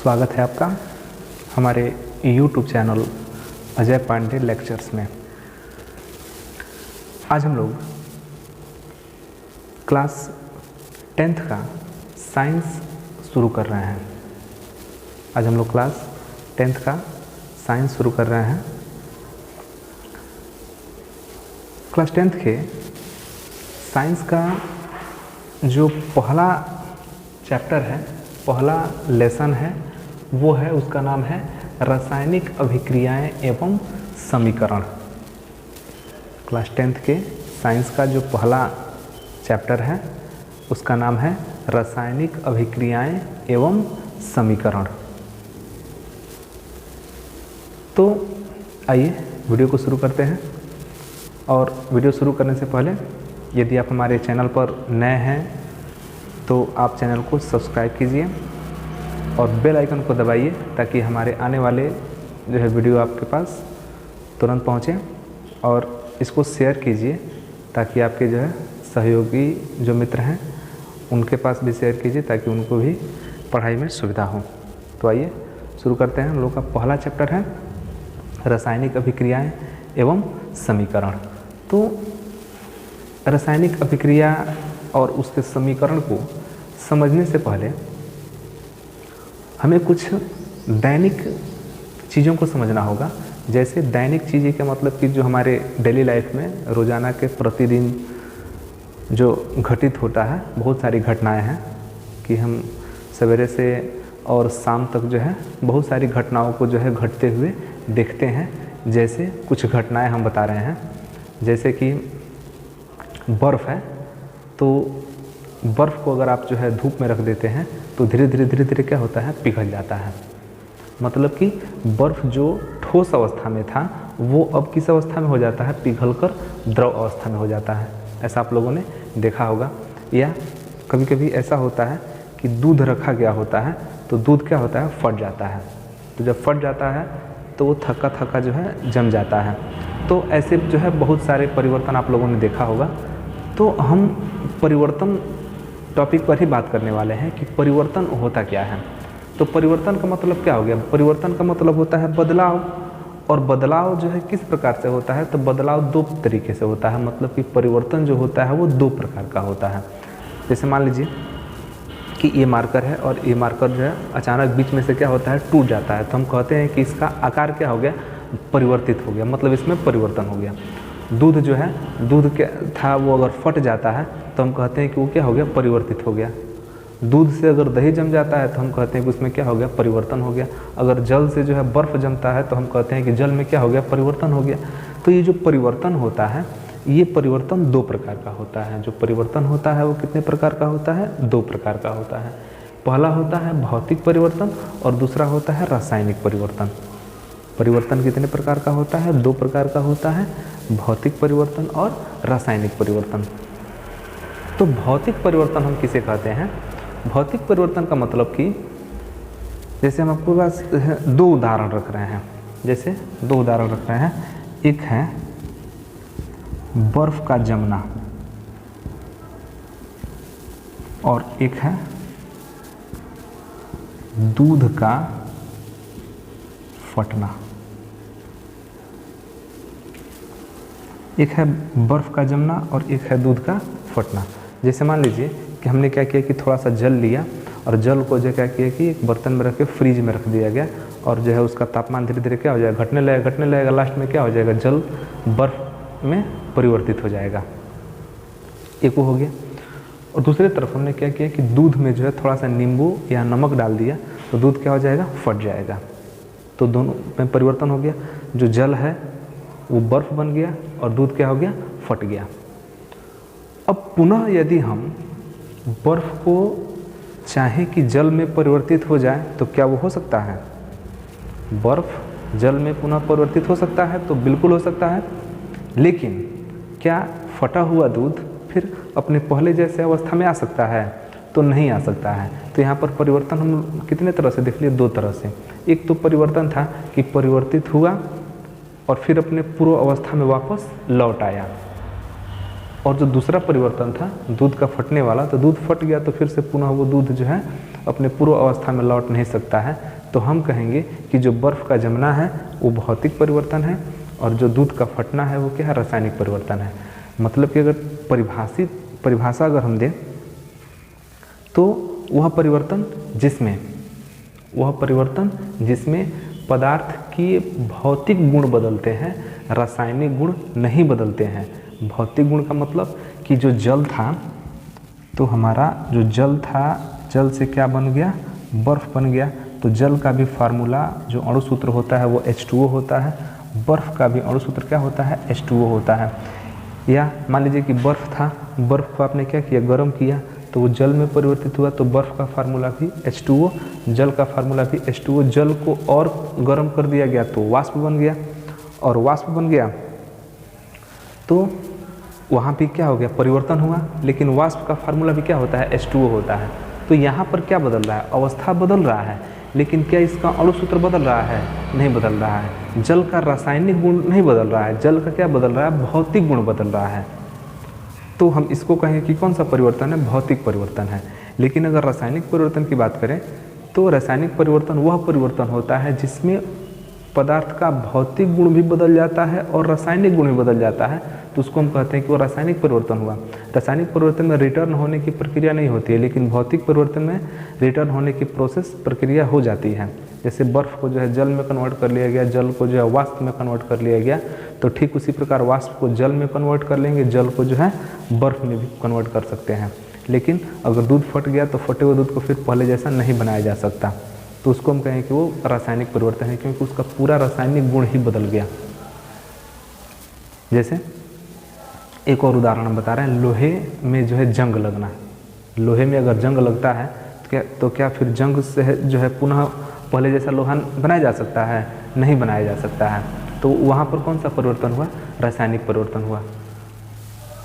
स्वागत है आपका हमारे YouTube channel Ajay Pandey lectures में। आज हम लोग क्लास 10th का साइंस शुरू कर रहे हैं। आज हम लोग क्लास 10th का साइंस शुरू कर रहे हैं। क्लास 10th के साइंस का जो पहला चैप्टर है, पहला लेसन है, वो है, उसका नाम है रासायनिक अभिक्रियाएं एवं समीकरण। क्लास 10th के साइंस का जो पहला चैप्टर है उसका नाम है रासायनिक अभिक्रियाएं एवं समीकरण। तो आइए वीडियो को शुरू करते हैं। और वीडियो शुरू करने से पहले यदि आप हमारे चैनल पर नए हैं तो आप चैनल को सब्सक्राइब कीजिए और बेल आइकन को दबाइए ताकि हमारे आने वाले जो है वीडियो आपके पास तुरंत पहुंचे। और इसको शेयर कीजिए ताकि आपके जो है सहयोगी जो मित्र हैं उनके पास भी शेयर कीजिए ताकि उनको भी पढ़ाई में सुविधा हो। तो आइए शुरू करते हैं। हम लोग का पहला चैप्टर है रासायनिक अभिक्रियाएं एवं समीकरण। तो रासायनिक अभिक्रिया और उसके समीकरण को समझने से पहले हमें कुछ दैनिक चीज़ों को समझना होगा। जैसे दैनिक चीज़ें का मतलब कि जो हमारे डेली लाइफ में रोज़ाना के प्रतिदिन जो घटित होता है, बहुत सारी घटनाएं हैं कि हम सवेरे से और शाम तक जो है बहुत सारी घटनाओं को जो है घटते हुए देखते हैं। जैसे कुछ घटनाएं हम बता रहे हैं, जैसे कि बर्फ़ है, तो बर्फ़ को अगर आप जो है धूप में रख देते हैं तो धीरे धीरे क्या होता है, पिघल जाता है। मतलब कि बर्फ़ जो ठोस अवस्था में था वो अब किस अवस्था में हो जाता है, पिघलकर द्रव अवस्था में हो जाता है। ऐसा आप लोगों ने देखा होगा। या कभी कभी ऐसा होता है कि दूध रखा गया होता है तो दूध क्या होता है, फट जाता है। तो जब फट जाता है तो वो थक्का थक्का जो है जम जाता है। तो ऐसे जो है बहुत सारे परिवर्तन आप लोगों ने देखा होगा। तो हम परिवर्तन टॉपिक पर ही बात करने वाले हैं कि परिवर्तन होता क्या है। तो परिवर्तन का मतलब क्या हो गया? परिवर्तन का मतलब होता है बदलाव। और बदलाव जो है किस प्रकार से होता है, तो बदलाव दो तरीके से होता है। मतलब कि परिवर्तन जो होता है वो दो प्रकार का होता है। जैसे मान लीजिए कि ये मार्कर है और ये मार्कर जो है अचानक बीच में से क्या होता है, टूट जाता है। तो हम कहते हैं कि इसका आकार क्या हो गया, परिवर्तित हो गया, मतलब इसमें परिवर्तन हो गया। दूध जो है, दूध क्या था वो अगर फट जाता है तो हम कहते हैं कि वो क्या हो गया, परिवर्तित हो गया। दूध से अगर दही जम जाता है तो हम कहते हैं कि उसमें क्या हो गया, परिवर्तन हो गया। अगर जल से जो है बर्फ़ जमता है तो हम कहते हैं कि जल में क्या हो गया, परिवर्तन हो गया। तो ये जो परिवर्तन होता है, ये परिवर्तन दो प्रकार का होता है। जो परिवर्तन होता है वो कितने प्रकार का होता है, दो प्रकार का होता है। पहला होता है भौतिक परिवर्तन और दूसरा होता है रासायनिक परिवर्तन। परिवर्तन कितने प्रकार का होता है, दो प्रकार का होता है, भौतिक परिवर्तन और रासायनिक परिवर्तन। तो भौतिक परिवर्तन हम किसे कहते हैं? भौतिक परिवर्तन का मतलब कि जैसे हम आपके पास दो उदाहरण रख रहे हैं। जैसे दो उदाहरण रख रहे हैं, एक है बर्फ का जमना और एक है दूध का फटना। एक है बर्फ़ का जमना और एक है दूध का फटना। जैसे मान लीजिए कि हमने क्या किया कि थोड़ा सा जल लिया और जल को जो क्या किया कि एक बर्तन में रख के फ्रीज में रख दिया गया और जो है उसका तापमान धीरे धीरे क्या हो जाएगा, घटने लगेगा। लास्ट में क्या हो जाएगा, जल बर्फ़ में परिवर्तित हो जाएगा। एक वो हो गया। और दूसरी तरफ हमने क्या किया कि दूध में जो है थोड़ा सा नींबू या नमक डाल दिया तो दूध क्या हो जाएगा, फट जाएगा। तो दोनों में परिवर्तन हो गया। जो जल है वो बर्फ़ बन गया और दूध क्या हो गया, फट गया। अब पुनः यदि हम बर्फ़ को चाहें कि जल में परिवर्तित हो जाए तो क्या वो हो सकता है? बर्फ़ जल में पुनः परिवर्तित हो सकता है? तो बिल्कुल हो सकता है। लेकिन क्या फटा हुआ दूध फिर अपने पहले जैसे अवस्था में आ सकता है? तो नहीं आ सकता है। तो यहाँ पर परिवर्तन हम कितने तरह से देख लिए, दो तरह से। एक तो परिवर्तन था कि परिवर्तित हुआ और फिर अपने पूर्व अवस्था में वापस लौट आया। और जो दूसरा परिवर्तन था दूध का फटने वाला, तो दूध फट गया तो फिर से पुनः वो दूध जो है अपने पूर्व अवस्था में लौट नहीं सकता है, तो हम कहेंगे कि जो बर्फ़ का जमना है वो भौतिक परिवर्तन है और जो दूध का फटना है वो क्या है, रासायनिक परिवर्तन है। मतलब कि अगर परिभाषा अगर हम दें तो वह परिवर्तन जिसमें पदार्थ के भौतिक गुण बदलते हैं, रासायनिक गुण नहीं बदलते हैं। भौतिक गुण का मतलब कि जो जल था, तो हमारा जो जल था, जल से क्या बन गया, बर्फ़ बन गया। तो जल का भी फार्मूला जो अणु सूत्र होता है वो H2O होता है, बर्फ़ का भी अणु सूत्र क्या होता है, H2O होता है। या मान लीजिए कि बर्फ़ था, बर्फ़ को आपने क्या किया, गर्म किया तो वो जल में परिवर्तित हुआ, तो बर्फ़ का फार्मूला भी H2O, जल का फार्मूला भी H2O। जल को और गर्म कर दिया गया तो वाष्प बन गया, और वाष्प बन गया तो वहाँ पे क्या हो गया, परिवर्तन हुआ। लेकिन वाष्प का फार्मूला भी क्या होता है, H2O होता है। तो यहाँ पर क्या बदल रहा है, अवस्था बदल रहा है, लेकिन क्या इसका अणु सूत्र बदल रहा है, नहीं बदल रहा है। जल का रासायनिक गुण नहीं बदल रहा है, जल का क्या बदल रहा है, भौतिक गुण बदल रहा है। तो हम इसको कहें कि कौन सा परिवर्तन है, भौतिक परिवर्तन है। लेकिन अगर रासायनिक परिवर्तन की बात करें तो रासायनिक परिवर्तन वह परिवर्तन होता है जिसमें पदार्थ का भौतिक गुण भी बदल जाता है और रासायनिक गुण भी बदल जाता है, तो उसको हम कहते हैं कि वो रासायनिक परिवर्तन हुआ। रासायनिक परिवर्तन में रिटर्न होने की प्रक्रिया नहीं होती है, लेकिन भौतिक परिवर्तन में रिटर्न होने की प्रोसेस प्रक्रिया हो जाती है। जैसे बर्फ़ को जो है जल में कन्वर्ट कर लिया गया, जल को जो है वाष्प में कन्वर्ट कर लिया गया, तो ठीक उसी प्रकार वाष्प को जल में कन्वर्ट कर लेंगे, जल को जो है बर्फ़ में भी कन्वर्ट कर सकते हैं। लेकिन अगर दूध फट गया तो फटे हुए दूध को फिर पहले जैसा नहीं बनाया जा सकता, तो उसको हम कहें कि वो रासायनिक परिवर्तन है, क्योंकि उसका पूरा रासायनिक गुण ही बदल गया। जैसे एक और उदाहरण हम बता रहे हैं, लोहे में जो है जंग लगना। लोहे में अगर जंग लगता है तो क्या फिर जंग से जो है पुनः पहले जैसा लोहा बनाया जा सकता है, नहीं बनाया जा सकता है। तो वहाँ पर कौन सा परिवर्तन हुआ, रासायनिक परिवर्तन हुआ।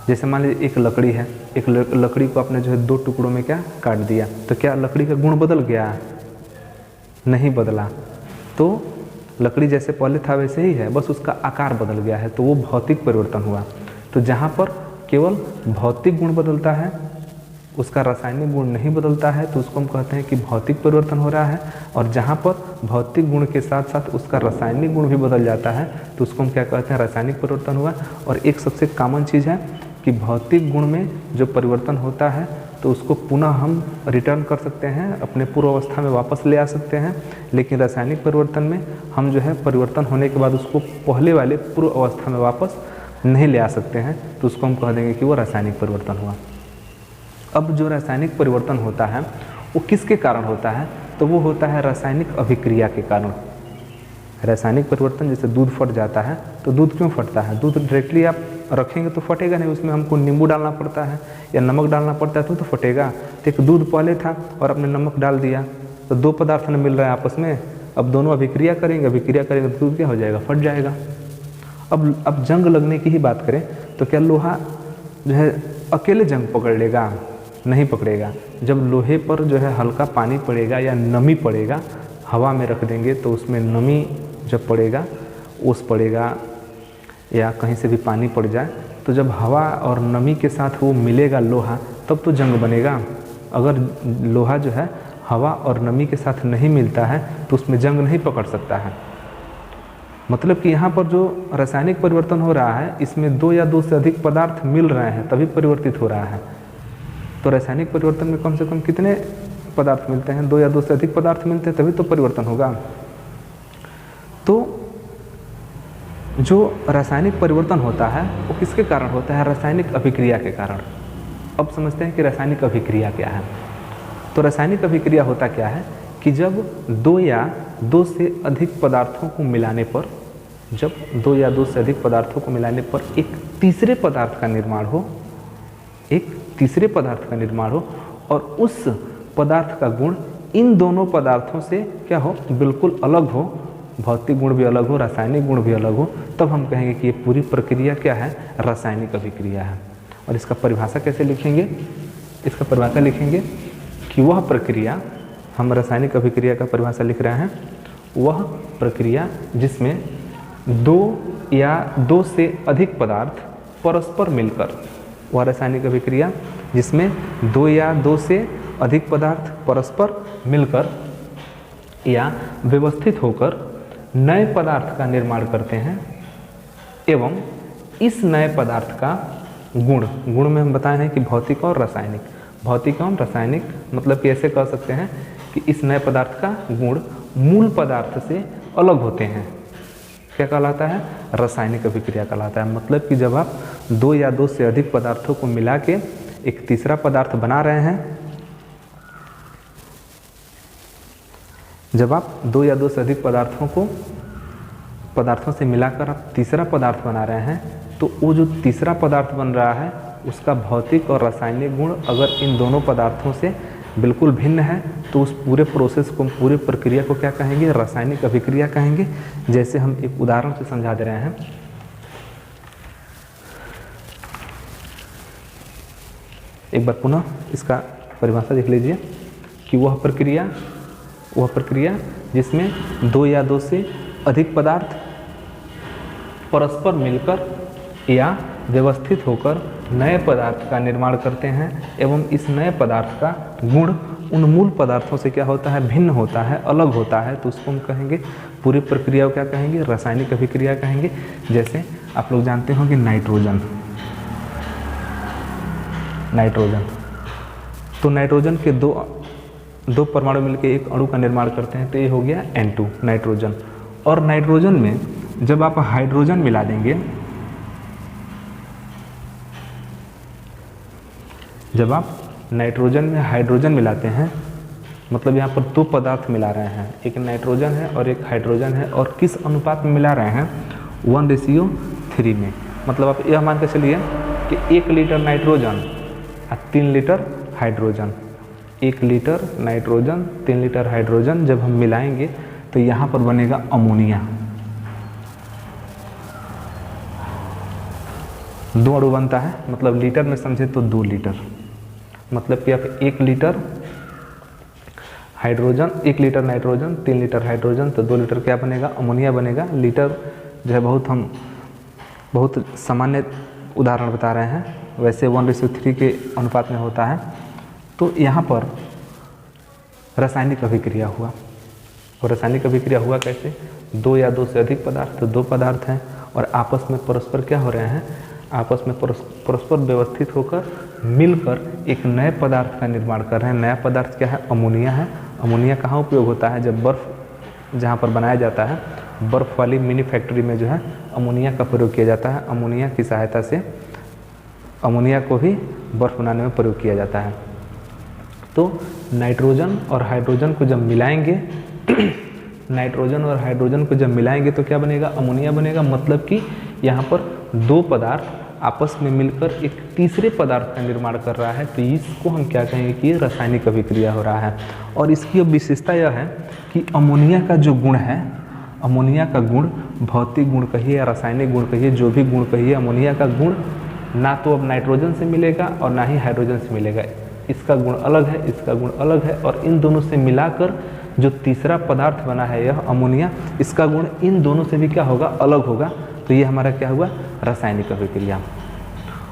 जैसे मान लीजिए एक लकड़ी है, एक लकड़ी को आपने जो है 2 टुकड़ों में क्या काट दिया, तो क्या लकड़ी का गुण बदल गया, नहीं बदला। तो लकड़ी जैसे पहले था वैसे ही है, बस उसका आकार बदल गया है, तो वो भौतिक परिवर्तन हुआ। तो जहाँ पर केवल भौतिक गुण बदलता है, उसका रासायनिक गुण नहीं बदलता है, तो उसको हम कहते हैं कि भौतिक परिवर्तन हो रहा है। और जहाँ पर भौतिक गुण के साथ साथ उसका रासायनिक गुण भी बदल जाता है, तो उसको हम क्या कहते हैं, रासायनिक परिवर्तन हुआ। और एक सबसे कॉमन चीज़ है कि भौतिक गुण में जो परिवर्तन होता है तो उसको पुनः हम रिटर्न कर सकते हैं, अपने पूर्व अवस्था में वापस ले आ सकते हैं। लेकिन रासायनिक परिवर्तन में हम जो है परिवर्तन होने के बाद उसको पहले वाले पूर्व अवस्था में वापस नहीं ले आ सकते हैं, तो उसको हम कह देंगे कि वो रासायनिक परिवर्तन हुआ। अब जो रासायनिक परिवर्तन होता है वो किसके कारण होता है, तो वो होता है रासायनिक अभिक्रिया के कारण। रासायनिक परिवर्तन, जैसे दूध फट जाता है, तो दूध क्यों फटता है, दूध डायरेक्टली आप रखेंगे तो फटेगा नहीं, उसमें हमको नींबू डालना पड़ता है या नमक डालना पड़ता है तो फटेगा। तो एक दूध पहले था और आपने नमक डाल दिया, तो 2 पदार्थ न मिल रहे हैं आपस में, अब दोनों अभिक्रिया करेंगे तो दूध क्या हो जाएगा, फट जाएगा। अब जंग लगने की ही बात करें तो क्या लोहा जो है अकेले जंग पकड़ लेगा, नहीं पकड़ेगा। जब लोहे पर जो है हल्का पानी पड़ेगा या नमी पड़ेगा, हवा में रख देंगे तो उसमें नमी जब पड़ेगा, ओस पड़ेगा या कहीं से भी पानी पड़ जाए, तो जब हवा और नमी के साथ वो मिलेगा लोहा, तब तो जंग बनेगा। अगर लोहा जो है हवा और नमी के साथ नहीं मिलता है तो उसमें जंग नहीं पकड़ सकता है। मतलब कि यहाँ पर जो रासायनिक परिवर्तन हो रहा है, इसमें 2 या 2 से अधिक पदार्थ मिल रहे हैं तभी परिवर्तित हो रहा है। तो रासायनिक परिवर्तन में कम से कम कितने पदार्थ मिलते हैं, 2 या 2 से अधिक पदार्थ मिलते हैं तभी तो परिवर्तन होगा। तो जो रासायनिक परिवर्तन होता है वो किसके कारण होता है, रासायनिक अभिक्रिया के कारण। अब समझते हैं कि रासायनिक अभिक्रिया क्या है। तो रासायनिक अभिक्रिया होता क्या है कि जब 2 या 2 से अधिक पदार्थों को मिलाने पर, जब 2 या 2 से अधिक पदार्थों को मिलाने पर एक तीसरे पदार्थ का निर्माण हो, एक तीसरे पदार्थ का निर्माण हो और उस पदार्थ का गुण इन दोनों पदार्थों से क्या हो, बिल्कुल अलग हो, भौतिक गुण भी अलग हो, रासायनिक गुण भी अलग हो, तब हम कहेंगे कि ये पूरी प्रक्रिया क्या है, रासायनिक अभिक्रिया है। और इसका परिभाषा कैसे लिखेंगे, इसका परिभाषा लिखेंगे कि वह प्रक्रिया, हम रासायनिक अभिक्रिया का परिभाषा लिख रहे हैं, वह प्रक्रिया जिसमें 2 या 2 से अधिक पदार्थ परस्पर मिलकर, वह रासायनिक अभिक्रिया जिसमें 2 या 2 से अधिक पदार्थ परस्पर मिलकर या व्यवस्थित होकर नए पदार्थ का निर्माण करते हैं एवं इस नए पदार्थ का गुण में हम बताए हैं कि भौतिक और रासायनिक। भौतिक एवं रासायनिक मतलब कि ऐसे कह सकते हैं कि इस नए पदार्थ का गुण मूल पदार्थ से अलग होते हैं। क्या कहलाता है? रासायनिक अभिक्रिया कहलाता है। मतलब कि जब आप दो या दो से अधिक पदार्थों को मिला के एक तीसरा पदार्थ बना रहे हैं, जब आप दो या दो से अधिक पदार्थों से मिलाकर आप तीसरा पदार्थ बना रहे हैं, तो वो जो तीसरा पदार्थ बन रहा है उसका भौतिक और रासायनिक गुण अगर इन दोनों पदार्थों से बिल्कुल भिन्न है तो उस पूरे प्रोसेस को, पूरे प्रक्रिया को क्या कहेंगे? रासायनिक अभिक्रिया कहेंगे। जैसे हम एक उदाहरण से समझा दे रहे हैं। एक बार पुनः इसका परिभाषा देख लीजिए कि वह प्रक्रिया जिसमें दो या दो से अधिक पदार्थ परस्पर मिलकर या व्यवस्थित होकर नए पदार्थ का निर्माण करते हैं एवं इस नए पदार्थ का गुण उन मूल पदार्थों से क्या होता है? भिन्न होता है, अलग होता है। तो उसको हम कहेंगे, पूरी प्रक्रिया को क्या कहेंगे? रासायनिक अभिक्रिया कहेंगे। जैसे आप लोग जानते हो कि नाइट्रोजन, तो नाइट्रोजन के दो परमाणु मिलकर एक अणु का निर्माण करते हैं, तो ये हो गया N2 नाइट्रोजन। और नाइट्रोजन में जब आप हाइड्रोजन मिला देंगे, जब आप नाइट्रोजन में हाइड्रोजन मिलाते हैं, मतलब यहाँ पर दो पदार्थ मिला रहे हैं, एक नाइट्रोजन है और एक हाइड्रोजन है, और किस अनुपात में मिला रहे हैं? 1:3 में। मतलब आप यह मान के चलिए कि 1 लीटर नाइट्रोजन और 3 litre hydrogen, 1 litre nitrogen 3 litre hydrogen जब हम मिलाएंगे तो यहाँ पर बनेगा अमोनिया। 2 अणु बनता है, मतलब लीटर में समझे तो 2 लीटर। मतलब कि आप 1 litre hydrogen, 1 litre nitrogen 3 litre hydrogen, तो 2 लीटर क्या बनेगा? अमोनिया बनेगा। लीटर जो है बहुत सामान्य उदाहरण बता रहे हैं, वैसे 1:3 के अनुपात में होता है। तो यहाँ पर रासायनिक अभिक्रिया हुआ। और रासायनिक अभिक्रिया हुआ कैसे? दो या दो से अधिक पदार्थ, तो दो पदार्थ हैं और आपस में परस्पर क्या हो रहे हैं? आपस में परस्पर व्यवस्थित होकर मिलकर एक नए पदार्थ का निर्माण कर रहे हैं। नया पदार्थ क्या है? अमोनिया है। अमोनिया कहाँ उपयोग होता है? जब बर्फ़ जहाँ पर बनाया जाता है, बर्फ़ वाली मिनी फैक्ट्री में जो है अमोनिया का प्रयोग किया जाता है। अमोनिया की सहायता से अमोनिया को भी बर्फ़ बनाने में प्रयोग किया जाता है। तो नाइट्रोजन और हाइड्रोजन को जब मिलाएंगे नाइट्रोजन और हाइड्रोजन को जब मिलाएंगे तो क्या बनेगा? अमोनिया बनेगा। मतलब कि यहाँ पर दो पदार्थ आपस में मिलकर एक तीसरे पदार्थ का निर्माण कर रहा है, तो इसको हम क्या कहेंगे कि ये रासायनिक अभिक्रिया हो रहा है। और इसकी विशेषता यह है कि अमोनिया का जो गुण है, अमोनिया का गुण, भौतिक गुण कहिए या रासायनिक गुण कहिए, जो भी गुण कहिए, अमोनिया का गुण ना तो अब नाइट्रोजन से मिलेगा और ना ही हाइड्रोजन से मिलेगा। इसका गुण अलग है, इसका गुण अलग है, और इन दोनों से मिलाकर जो तीसरा पदार्थ बना है यह अमोनिया, इसका गुण इन दोनों से भी क्या होगा? अलग होगा। तो ये हमारा क्या हुआ? रासायनिक अभिक्रिया।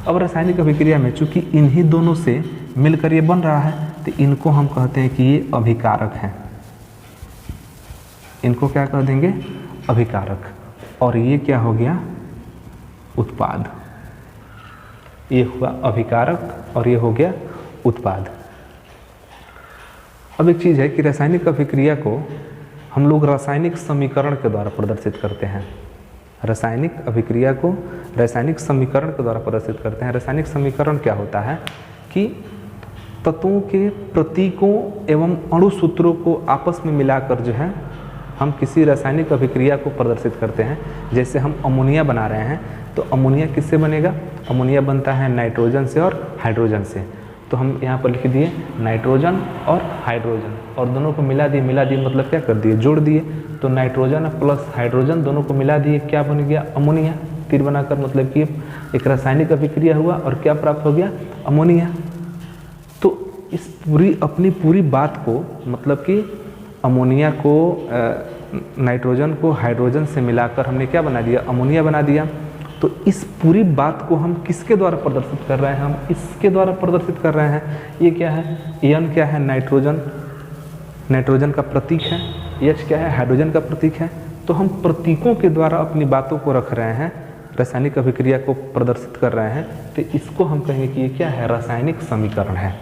अब रासायनिक अभिक्रिया में चूंकि इन्हीं दोनों से मिलकर ये बन रहा है, तो इनको हम कहते हैं कि ये अभिकारक हैं। इनको क्या कह देंगे? अभिकारक। और ये क्या हो गया? उत्पाद। ये हुआ अभिकारक और ये हो गया उत्पाद। अब एक चीज़ है कि रासायनिक अभिक्रिया को हम लोग रासायनिक समीकरण के द्वारा प्रदर्शित करते हैं। रासायनिक अभिक्रिया को रासायनिक समीकरण के द्वारा प्रदर्शित करते हैं। रासायनिक समीकरण क्या होता है कि तत्वों के प्रतीकों एवं अणु सूत्रों को आपस में मिलाकर जो है हम किसी रासायनिक अभिक्रिया को प्रदर्शित करते हैं। जैसे हम अमोनिया बना रहे हैं, तो अमोनिया किससे बनेगा? अमोनिया बनता है नाइट्रोजन से और हाइड्रोजन से। तो हम यहाँ पर लिख दिए नाइट्रोजन और हाइड्रोजन, और दोनों को मिला दिए मतलब क्या कर दिए? जोड़ दिए। तो नाइट्रोजन प्लस हाइड्रोजन दोनों को मिला दिए, क्या बन गया? अमोनिया। तीर बनाकर मतलब कि एक रासायनिक अभिक्रिया हुआ और क्या प्राप्त हो गया? अमोनिया। तो इस अपनी पूरी बात को, मतलब कि अमोनिया को नाइट्रोजन को हाइड्रोजन से मिलाकर हमने क्या बना दिया? अमोनिया बना दिया। तो इस पूरी बात को हम किसके द्वारा प्रदर्शित कर रहे हैं? हम इसके द्वारा प्रदर्शित कर रहे हैं। ये क्या है? एन क्या है? नाइट्रोजन। नाइट्रोजन का प्रतीक है H क्या है, हाइड्रोजन का प्रतीक है। तो हम प्रतीकों के द्वारा अपनी बातों को रख रहे हैं, रासायनिक अभिक्रिया को प्रदर्शित कर रहे हैं, तो इसको हम कहेंगे कि ये क्या है, रासायनिक समीकरण है।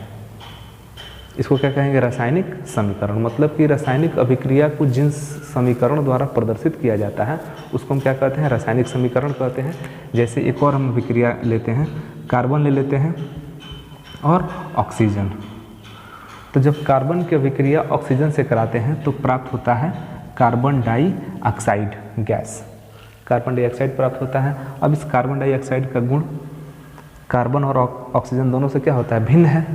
इसको क्या कहेंगे, रासायनिक समीकरण। मतलब कि रासायनिक अभिक्रिया को जिन समीकरण द्वारा प्रदर्शित किया जाता है उसको हम क्या कहते हैं, रासायनिक समीकरण कहते हैं। जैसे एक और हम अभिक्रिया लेते हैं, कार्बन ले लेते हैं और ऑक्सीजन। तो जब कार्बन की अभिक्रिया ऑक्सीजन से कराते हैं तो प्राप्त होता है carbon dioxide gas, carbon dioxide प्राप्त होता है। अब इस कार्बन डाइऑक्साइड का गुण कार्बन और ऑक्सीजन दोनों से क्या होता है, भिन्न है।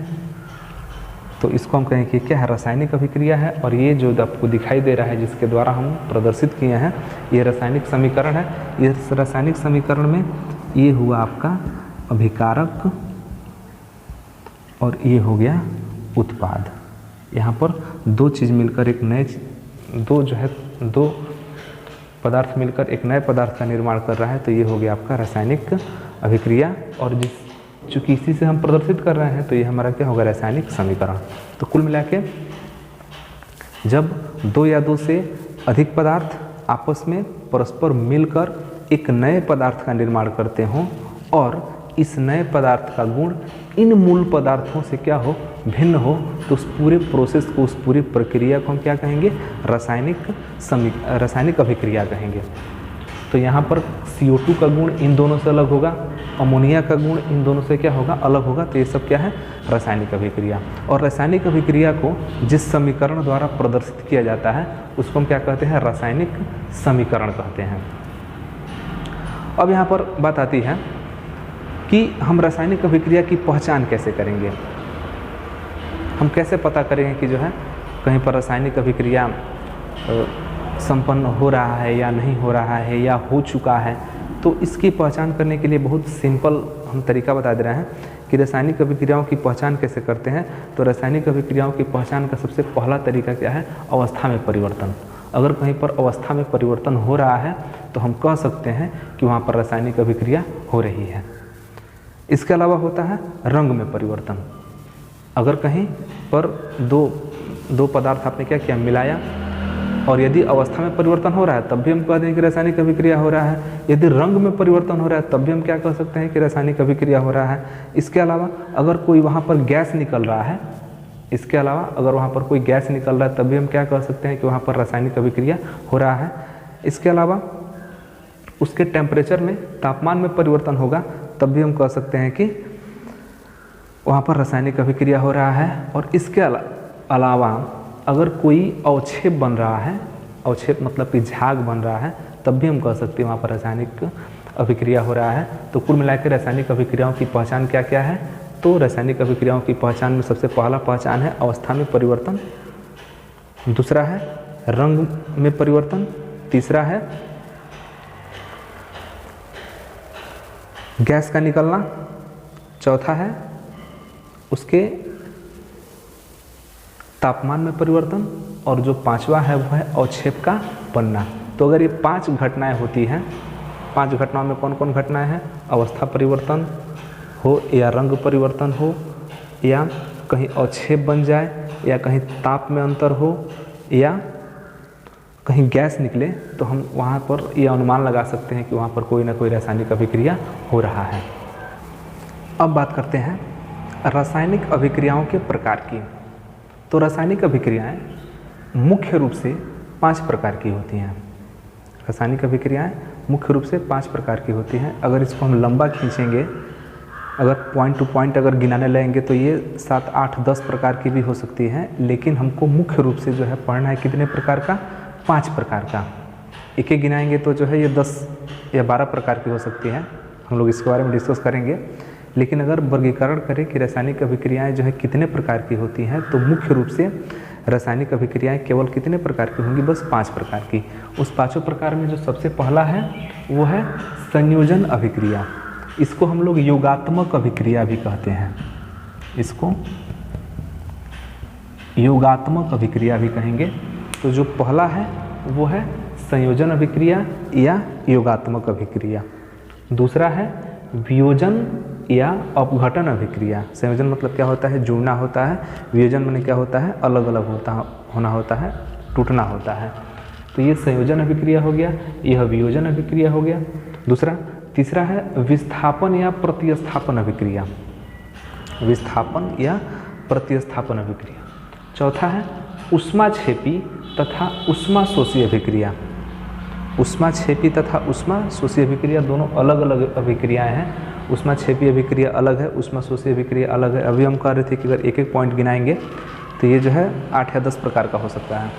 तो इसको हम कहें कि क्या है, रासायनिक अभिक्रिया है। और ये जो आपको दिखाई दे रहा है जिसके द्वारा हम प्रदर्शित किए हैं, ये रासायनिक समीकरण है। ये रासायनिक समीकरण में ये हुआ आपका अभिकारक और ये हो गया उत्पाद। यहाँ पर दो चीज़ मिलकर एक नए दो पदार्थ मिलकर एक नए पदार्थ का निर्माण कर रहा है, तो ये हो गया आपका रासायनिक अभिक्रिया। और चूँकि इसी से हम प्रदर्शित कर रहे हैं तो ये हमारा क्या होगा, रासायनिक समीकरण। तो कुल मिला के जब दो या दो से अधिक पदार्थ आपस में परस्पर मिलकर एक नए पदार्थ का निर्माण करते हों और इस नए पदार्थ का गुण इन मूल पदार्थों से क्या हो, भिन्न हो, तो उस पूरे प्रोसेस को, उस पूरी प्रक्रिया को हम क्या कहेंगे, रासायनिक अभिक्रिया कहेंगे। तो यहाँ पर CO2 का गुण इन दोनों से अलग होगा, अमोनिया का गुण इन दोनों से क्या होगा, अलग होगा। तो ये सब क्या है, रासायनिक अभिक्रिया। और रासायनिक अभिक्रिया को जिस समीकरण द्वारा प्रदर्शित किया जाता है उसको हम क्या कहते हैं, रासायनिक समीकरण कहते हैं। अब यहाँ पर बात आती है कि हम रासायनिक अभिक्रिया की पहचान कैसे करेंगे, हम कैसे पता करेंगे कि जो है कहीं पर रासायनिक अभिक्रिया संपन्न हो रहा है या नहीं हो रहा है या हो चुका है। तो इसकी पहचान करने के लिए बहुत सिंपल हम तरीका बता दे रहे हैं कि रासायनिक अभिक्रियाओं की पहचान कैसे करते हैं। तो रासायनिक अभिक्रियाओं की पहचान का सबसे पहला तरीका क्या है, अवस्था में परिवर्तन। अगर कहीं पर अवस्था में परिवर्तन हो रहा है तो हम कह सकते हैं कि वहाँ पर रासायनिक अभिक्रिया हो रही है। इसके अलावा होता है रंग में परिवर्तन। अगर कहीं पर दो पदार्थ आपने क्या किया, मिलाया, और यदि अवस्था में परिवर्तन हो रहा है तब भी हम कह दें कि रासायनिक अभिक्रिया हो रहा है। यदि रंग में परिवर्तन हो रहा है तब भी हम क्या कह सकते हैं कि रासायनिक अभिक्रिया हो रहा है। इसके अलावा अगर कोई वहाँ पर गैस निकल रहा है, इसके अलावा अगर वहाँ पर कोई गैस निकल रहा है तब भी हम क्या कह सकते हैं कि वहाँ पर रासायनिक अभिक्रिया हो रहा है। इसके अलावा उसके टेम्परेचर में, तापमान में परिवर्तन होगा तब भी हम कह सकते हैं कि वहाँ पर रासायनिक अभिक्रिया हो रहा है। और इसके अलावा अगर कोई अवक्षेप बन रहा है, अवक्षेप मतलब कि झाग बन रहा है, तब भी हम कह सकते हैं वहाँ पर रासायनिक अभिक्रिया हो रहा है। तो कुल मिलाकर रासायनिक अभिक्रियाओं की पहचान क्या क्या है, तो रासायनिक अभिक्रियाओं की पहचान में सबसे पहला पहचान है अवस्था में परिवर्तन, दूसरा है रंग में परिवर्तन, तीसरा है गैस का निकलना, चौथा है उसके तापमान में परिवर्तन, और जो पांचवा है वो है अवक्षेप का बनना। तो अगर ये 5 घटनाएं होती हैं, 5 घटनाओं में कौन कौन घटनाएं हैं, अवस्था परिवर्तन हो या रंग परिवर्तन हो या कहीं अवक्षेप बन जाए या कहीं ताप में अंतर हो या कहीं गैस निकले, तो हम वहाँ पर यह अनुमान लगा सकते हैं कि वहाँ पर कोई ना कोई रासायनिक अभिक्रिया हो रहा है। अब बात करते हैं रासायनिक अभिक्रियाओं के प्रकार की। तो रासायनिक अभिक्रियाएं मुख्य रूप से 5 प्रकार की होती हैं। रासायनिक अभिक्रियाएं मुख्य रूप से 5 प्रकार की होती हैं। अगर इसको हम लंबा खींचेंगे, अगर पॉइंट टू पॉइंट अगर गिनाने लगेंगे तो ये 7, 8, 10 प्रकार की भी हो सकती हैं, लेकिन हमको मुख्य रूप से जो है पढ़ना है कितने प्रकार का, 5 प्रकार का। एक एक गिनाएंगे तो जो है ये 10 या 12 प्रकार की हो सकती है। हम लोग इसके बारे में डिस्कस करेंगे। लेकिन अगर वर्गीकरण करें कि रासायनिक अभिक्रियाएं जो है कितने प्रकार की होती हैं, तो मुख्य रूप से रासायनिक अभिक्रियाएं केवल कितने प्रकार की होंगी, बस 5 प्रकार की। उस 5 प्रकार में जो सबसे पहला है वो है संयोजन अभिक्रिया। इसको हम लोग योगात्मक अभिक्रिया भी कहते हैं, इसको योगात्मक अभिक्रिया भी कहेंगे। तो जो पहला है वो है संयोजन अभिक्रिया या योगात्मक अभिक्रिया। दूसरा है वियोजन या अपघटन अभिक्रिया। संयोजन मतलब क्या होता है, जुड़ना होता है। वियोजन माने क्या होता है, अलग अलग होना होता है, टूटना होता है। तो ये संयोजन अभिक्रिया हो गया, यह वियोजन अभिक्रिया हो गया। तीसरा है विस्थापन या प्रतिस्थापन अभिक्रिया, विस्थापन या प्रतिस्थापन अभिक्रिया। चौथा है ऊष्माक्षेपी तथा ऊष्माशोषी अभिक्रिया। ऊष्माक्षेपी तथा ऊष्माशोषी अभिक्रिया दोनों अलग अलग अभिक्रियाएं हैं। ऊष्माक्षेपी अभिक्रिया अलग है, ऊष्माशोषी अभिक्रिया अलग है। अभी हम कह रहे थे कि अगर एक एक पॉइंट गिनाएंगे तो ये जो है 8 या 10 प्रकार का हो सकता है,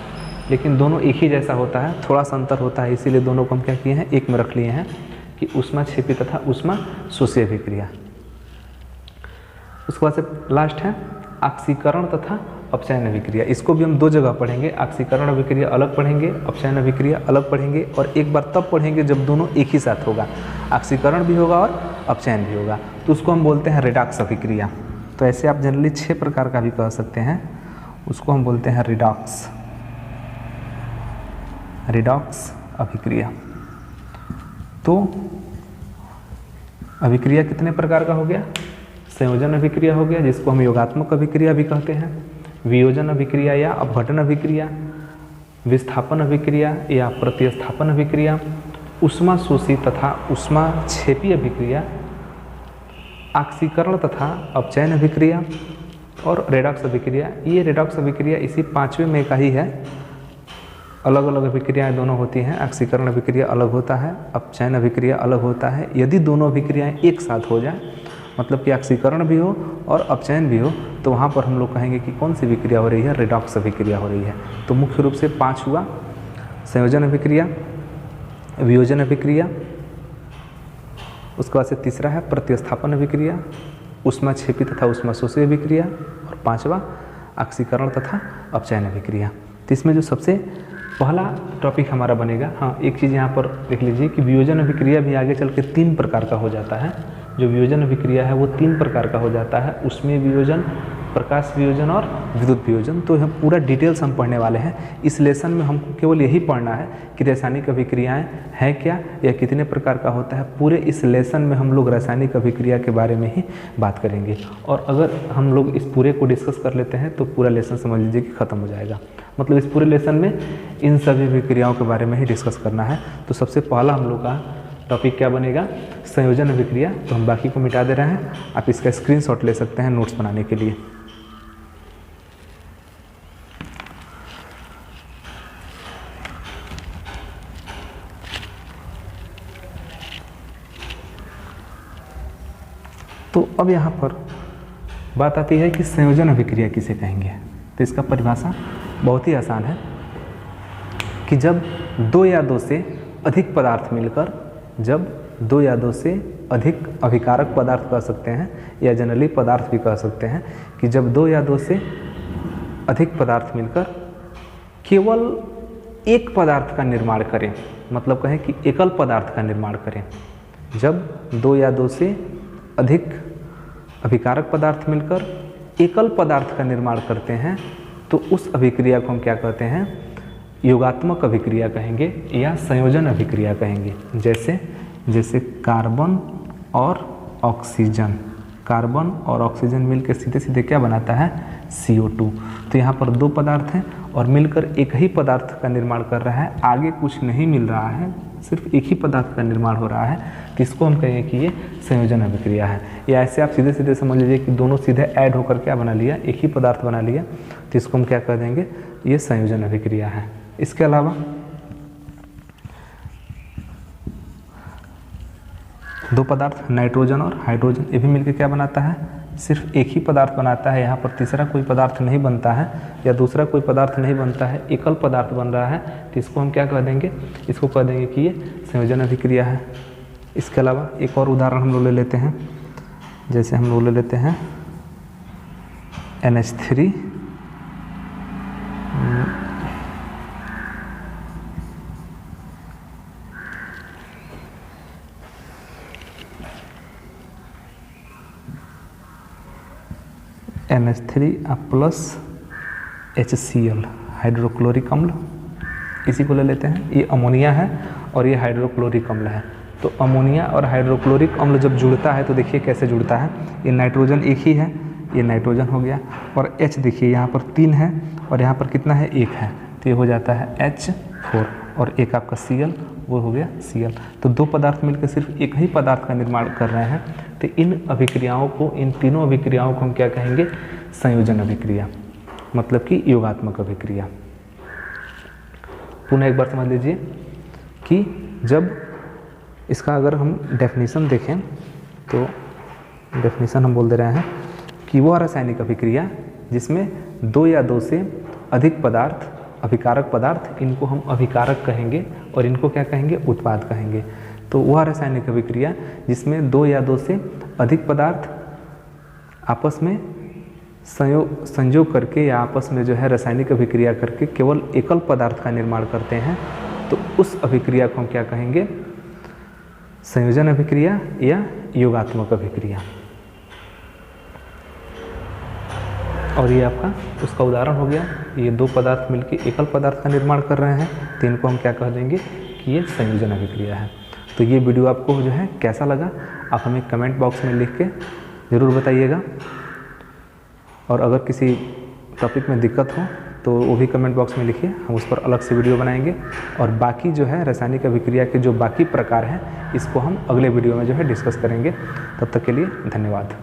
लेकिन दोनों एक ही जैसा होता है, थोड़ा सा अंतर होता है, इसीलिए दोनों को हम क्या किए हैं, एक में रख लिए हैं कि ऊष्माक्षेपी तथा ऊष्माशोषी अभिक्रिया। उसके बाद से लास्ट है ऑक्सीकरण तथा अपचयन अभिक्रिया। इसको भी हम 2 जगह पढ़ेंगे, ऑक्सीकरण अभिक्रिया अलग पढ़ेंगे, अपचयन अभिक्रिया अलग पढ़ेंगे, और एक बार तब पढ़ेंगे जब दोनों एक ही साथ होगा, ऑक्सीकरण भी होगा और अपचयन भी होगा, तो उसको हम बोलते हैं रिडॉक्स अभिक्रिया। तो ऐसे आप जनरली 6 प्रकार का भी कह सकते हैं, उसको हम बोलते हैं रिडॉक्स, रिडॉक्स अभिक्रिया। तो अभिक्रिया कितने प्रकार का हो गया, संयोजन अभिक्रिया हो गया जिसको हम योगात्मक अभिक्रिया भी कहते हैं, वियोजन अभिक्रिया या अपघटन अभिक्रिया, विस्थापन अभिक्रिया या प्रतिस्थापन अभिक्रिया, ऊष्माशोषी तथा ऊष्माक्षेपी अभिक्रिया, ऑक्सीकरण तथा अपचयन अभिक्रिया और रेडॉक्स अभिक्रिया। ये रेडॉक्स अभिक्रिया इसी 5वें में का ही है, अलग अलग अभिक्रियाएं दोनों होती हैं। ऑक्सीकरण अभिक्रिया अलग होता है, अपचयन अभिक्रिया अलग होता है। यदि दोनों अभिक्रियाएं एक साथ हो जाए, मतलब कि ऑक्सीकरण भी हो और अपचयन भी हो, तो वहाँ पर हम लोग कहेंगे कि कौन सी अभिक्रिया हो रही है, रेडॉक्स अभिक्रिया हो रही है। तो मुख्य रूप से 5 हुआ, संयोजन अभिक्रिया, वियोजन अभिक्रिया, उसके बाद से तीसरा है प्रतिस्थापन अभिक्रिया, ऊष्माक्षेपी तथा ऊष्माशोषी अभिक्रिया, और 5वां ऑक्सीकरण तथा अपचयन अभिक्रिया। तो इसमें जो सबसे पहला टॉपिक हमारा बनेगा, हाँ एक चीज़ यहाँ पर देख लीजिए कि वियोजन अभिक्रिया भी आगे चल के 3 प्रकार का हो जाता है। जो वियोजन अभिक्रिया है वो 3 प्रकार का हो जाता है, उसमें वियोजन, प्रकाश वियोजन और विद्युत वियोजन। तो हम पूरा डिटेल्स हम पढ़ने वाले हैं। इस लेसन में हमको केवल यही पढ़ना है कि रासायनिक अभिक्रियाएं हैं क्या या कितने प्रकार का होता है। पूरे इस लेसन में हम लोग रासायनिक अभिक्रिया के बारे में ही बात करेंगे, और अगर हम लोग इस पूरे को डिस्कस कर लेते हैं तो पूरा लेसन समझ लीजिए कि ख़त्म हो जाएगा। मतलब इस पूरे लेसन में इन सभी अभिक्रियाओं के बारे में ही डिस्कस करना है। तो सबसे पहला हम लोग का टॉपिक क्या बनेगा, संयोजन अभिक्रिया। तो हम बाकी को मिटा दे रहे हैं, आप इसका स्क्रीनशॉट ले सकते हैं नोट्स बनाने के लिए। तो अब यहाँ पर बात आती है कि संयोजन अभिक्रिया किसे कहेंगे। तो इसका परिभाषा बहुत ही आसान है कि जब 2 या 2 से अधिक पदार्थ मिलकर, जब 2 या 2 से अधिक अभिकारक पदार्थ कह सकते हैं या जनरली पदार्थ भी कह सकते हैं, कि जब 2 या 2 से अधिक पदार्थ मिलकर केवल एक पदार्थ का निर्माण करें, मतलब कहें कि एकल पदार्थ का निर्माण करें। जब 2 या 2 से अधिक अभिकारक पदार्थ मिलकर एकल पदार्थ का निर्माण करते हैं, तो उस अभिक्रिया को हम क्या कहते हैं, योगात्मक अभिक्रिया कहेंगे या संयोजन अभिक्रिया कहेंगे। जैसे कार्बन और ऑक्सीजन, कार्बन और ऑक्सीजन मिलकर सीधे सीधे क्या बनाता है, CO2। तो यहाँ पर 2 पदार्थ हैं और मिलकर एक ही पदार्थ का निर्माण कर रहा है, आगे कुछ नहीं मिल रहा है, सिर्फ एक ही पदार्थ का निर्माण हो रहा है, किसको हम कहेंगे कि ये संयोजन अभिक्रिया है। या ऐसे आप सीधे सीधे समझ लीजिए कि दोनों सीधे ऐड होकर क्या बना लिया, एक ही पदार्थ बना लिया, तो इसको हम क्या कह देंगे, ये संयोजन अभिक्रिया है। इसके अलावा 2 पदार्थ नाइट्रोजन और हाइड्रोजन, ये भी मिलकर क्या बनाता है, सिर्फ एक ही पदार्थ बनाता है। यहाँ पर तीसरा कोई पदार्थ नहीं बनता है या दूसरा कोई पदार्थ नहीं बनता है, एकल पदार्थ बन रहा है, तो इसको हम क्या कह देंगे, इसको कह देंगे कि ये संयोजन अभिक्रिया है। इसके अलावा एक और उदाहरण हम लोग ले लेते हैं, जैसे हम लोग ले लेते हैं NH3 NH3 plus HCl, hydrochloric अम्ल, इसी को ले लेते हैं। ये अमोनिया है और ये हाइड्रोक्लोरिक अम्ल है। तो अमोनिया और हाइड्रोक्लोरिक अम्ल जब जुड़ता है तो देखिए कैसे जुड़ता है, ये नाइट्रोजन एक ही है, ये नाइट्रोजन हो गया, और H देखिए यहाँ पर 3 है और यहाँ पर कितना है, 1 है। तो ये हो जाता है H4 और एक आपका Cl वो हो गया Cl। तो दो पदार्थ मिलकर सिर्फ एक ही पदार्थ का निर्माण कर रहे हैं। तो इन अभिक्रियाओं को, इन तीनों अभिक्रियाओं को हम क्या कहेंगे? संयोजन अभिक्रिया, मतलब कि योगात्मक अभिक्रिया। पुनः एक बार समझ लीजिए कि जब इसका अगर हम डेफिनेशन देखें तो डेफिनेशन हम बोल दे रहे हैं कि वह रासायनिक अभिक्रिया जिसमें दो या दो से अधिक पदार्थ, अभिकारक पदार्थ, इनको हम अभिकारक कहेंगे और इनको क्या कहेंगे? उत्पाद कहेंगे। तो वह रासायनिक अभिक्रिया जिसमें दो या दो से अधिक पदार्थ आपस में संयोग करके या आपस में जो है रासायनिक अभिक्रिया करके केवल एकल पदार्थ का निर्माण करते हैं, तो उस अभिक्रिया को हम क्या कहेंगे? संयोजन अभिक्रिया या योगात्मक अभिक्रिया। और ये आपका उसका उदाहरण हो गया। ये दो पदार्थ मिलकर एकल पदार्थ का निर्माण कर रहे हैं, तो इनको हम क्या कह देंगे कि ये संयोजन अभिक्रिया है। तो ये वीडियो आपको जो है कैसा लगा, आप हमें कमेंट बॉक्स में लिख के ज़रूर बताइएगा। और अगर किसी टॉपिक में दिक्कत हो तो वो भी कमेंट बॉक्स में लिखिए, हम उस पर अलग से वीडियो बनाएंगे। और बाकी जो है रासायनिक अभिक्रिया के जो बाकी प्रकार हैं, इसको हम अगले वीडियो में जो है डिस्कस करेंगे। तब तक के लिए धन्यवाद।